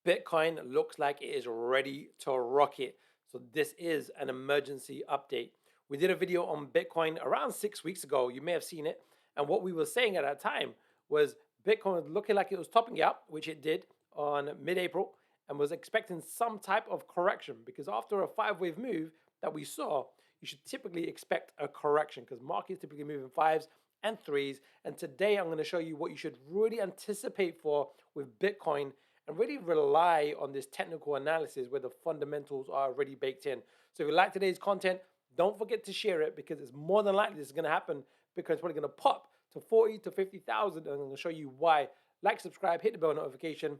Bitcoin looks like it is ready to rocket. So this is an emergency update. We did a video on Bitcoin around 6 weeks ago. You may have seen it. And what we were saying at that time was Bitcoin was looking like it was topping out, which it did on mid-April, and was expecting some type of correction because after a five-wave move that we saw, you should typically expect a correction because markets typically move in fives and threes. And today I'm going to show you what you should really anticipate for with Bitcoin and really rely on this technical analysis where the fundamentals are already baked in. So if you like today's content, don't forget to share it because it's more than likely this is going to happen because it's probably going to pop to 40 to 50,000 and I'm going to show you why. Like, subscribe, hit the bell notification,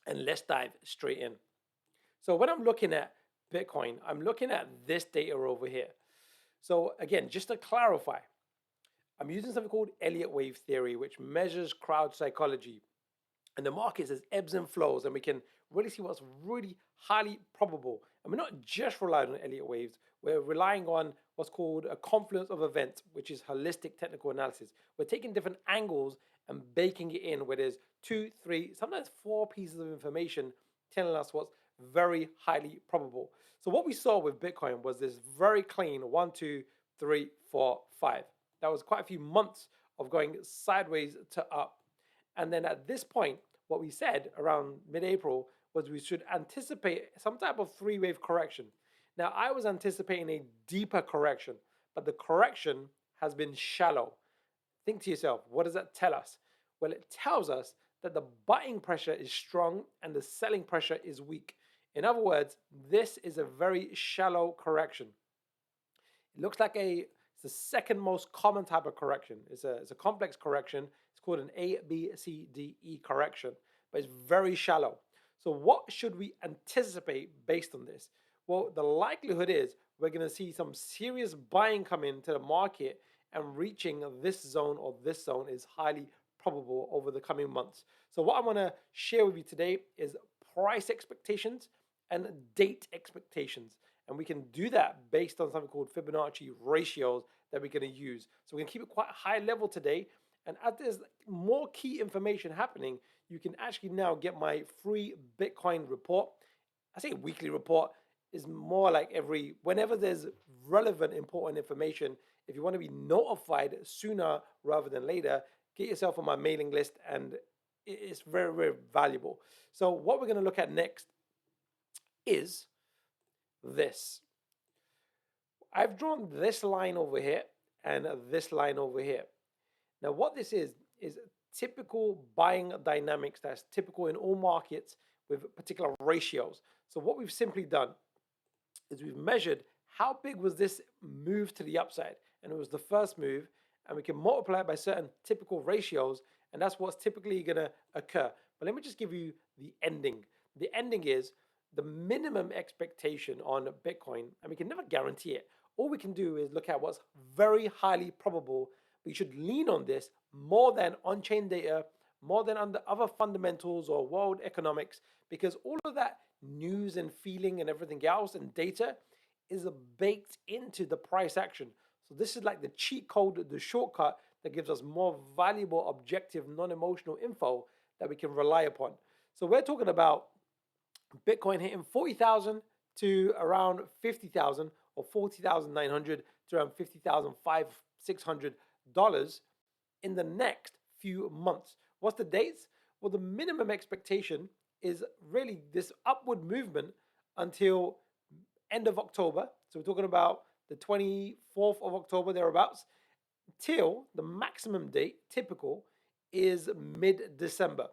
and let's dive straight in. So when I'm looking at Bitcoin, I'm looking at this data over here. So again, just to clarify, I'm using something called Elliott wave theory, which measures crowd psychology. And the markets has ebbs and flows, and we can really see what's really highly probable. And we're not just relying on Elliott waves, we're relying on what's called a confluence of events, which is holistic technical analysis. We're taking different angles and baking it in where there's two, three, sometimes four pieces of information telling us what's very highly probable. So what we saw with Bitcoin was this very clean 1, 2, 3, 4, 5. That was quite a few months of going sideways to up. And then at this point, what we said around mid-April was we should anticipate some type of three-wave correction. Now, I was anticipating a deeper correction, but the correction has been shallow. Think to yourself, what does that tell us? Well, it tells us that the buying pressure is strong and the selling pressure is weak. In other words, this is a very shallow correction. It looks like it's the second most common type of correction. It's a complex correction. It's called an A, B, C, D, E correction, but it's very shallow. So what should we anticipate based on this? Well, the likelihood is we're going to see some serious buying come into the market and reaching this zone or this zone is highly probable over the coming months. So what I'm going to share with you today is price expectations and date expectations. And we can do that based on something called Fibonacci ratios that we're going to use. So we're going to keep it quite high level today. And as there's more key information happening, you can actually now get my free Bitcoin report. I say weekly report is more like whenever there's relevant, important information. If you want to be notified sooner rather than later, get yourself on my mailing list and it's very, very valuable. So what we're going to look at next is this. I've drawn this line over here and this line over here. Now what this is typical buying dynamics that's typical in all markets with particular ratios. So what we've simply done is we've measured how big was this move to the upside, and it was the first move, and we can multiply it by certain typical ratios, and that's what's typically going to occur. But let me just give you the ending. The ending is the minimum expectation on Bitcoin, and we can never guarantee it. All we can do is look at what's very highly probable. We should lean on this more than on-chain data, more than under other fundamentals or world economics, because all of that news and feeling and everything else and data is baked into the price action. So this is like the cheat code, the shortcut that gives us more valuable, objective, non-emotional info that we can rely upon. So we're talking about Bitcoin hitting 40,000 to around 50,000 or 40,900 to around $50,600 in the next few months. What's the dates? Well, the minimum expectation is really this upward movement until end of October. So we're talking about the 24th of October, thereabouts, till the maximum date, typical, is mid-December.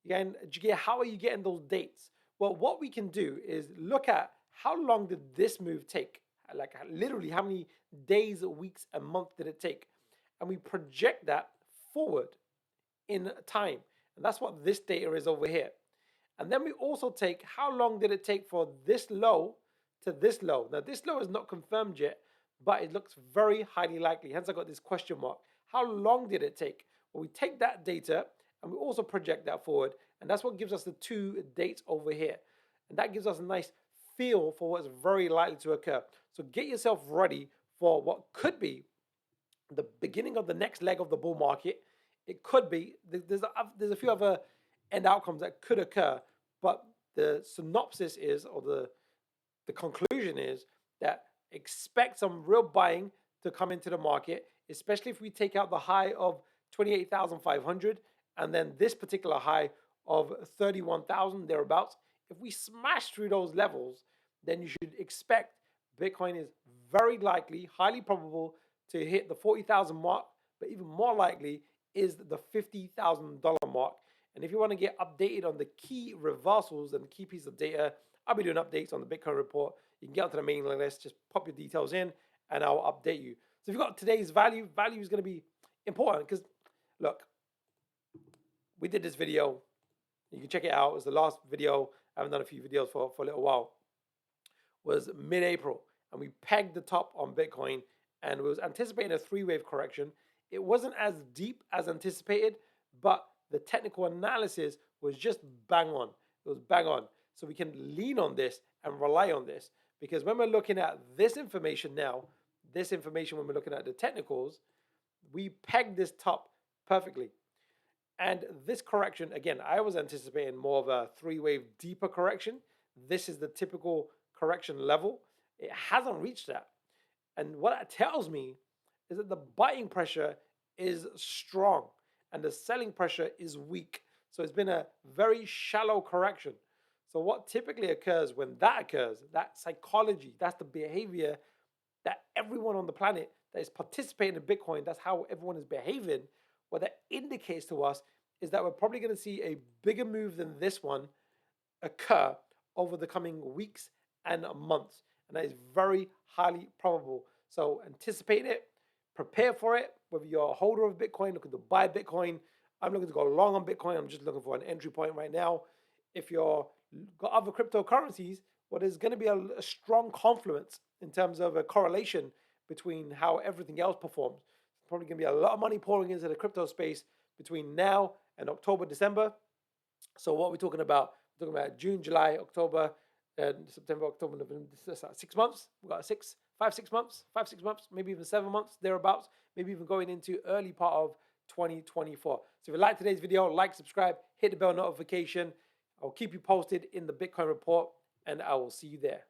Again, how are you getting those dates? Well, what we can do is look at how long did this move take? Like literally how many days, weeks, a month did it take? And we project that forward in time. And that's what this data is over here. And then we also take how long did it take for this low to this low. Now this low is not confirmed yet, but it looks very highly likely. Hence I got this question mark. How long did it take? Well, we take that data and we also project that forward. And that's what gives us the two dates over here. And that gives us a nice feel for what's very likely to occur. So get yourself ready for what could be the beginning of the next leg of the bull market. It could be, there's a few other end outcomes that could occur, but the synopsis is, or the conclusion is, that expect some real buying to come into the market, especially if we take out the high of 28,500 and then this particular high of 31,000 thereabouts. If we smash through those levels, then you should expect Bitcoin is very likely, highly probable to hit the 40,000 mark, but even more likely is the $50,000 mark. And if you want to get updated on the key reversals and the key piece of data, I'll be doing updates on the Bitcoin report. You can get onto the mailing list, just pop your details in, and I'll update you. So if you've got today's value is going to be important because, look, we did this video. You can check it out. It was the last video. I haven't done a few videos for a little while. It was mid-April, and we pegged the top on Bitcoin, and it was anticipating a three-wave correction. It wasn't as deep as anticipated, but the technical analysis was just bang on. It was bang on. So we can lean on this and rely on this, because when we're looking at this information now, when we're looking at the technicals, we pegged this top perfectly. And this correction, again, I was anticipating more of a three-wave deeper correction. This is the typical correction level. It hasn't reached that. And what that tells me is that the buying pressure is strong and the selling pressure is weak. So it's been a very shallow correction. So what typically occurs when that occurs, that psychology, that's the behavior that everyone on the planet that is participating in Bitcoin, that's how everyone is behaving. What that indicates to us is that we're probably going to see a bigger move than this one occur over the coming weeks and months. And that is very highly probable. So anticipate it, prepare for it. Whether you're a holder of Bitcoin, looking to buy Bitcoin, I'm looking to go long on Bitcoin. I'm just looking for an entry point right now. If you're got other cryptocurrencies, well, there's going to be a strong confluence in terms of a correlation between how everything else performs. There's probably going to be a lot of money pouring into the crypto space between now and October, December. So what we're talking about, June, July, October, September, October, November, 6 months. We've got 5-6 months, maybe even 7 months, thereabouts, maybe even going into early part of 2024. So if you like today's video, like, subscribe, hit the bell notification. I'll keep you posted in the Bitcoin report, and I will see you there.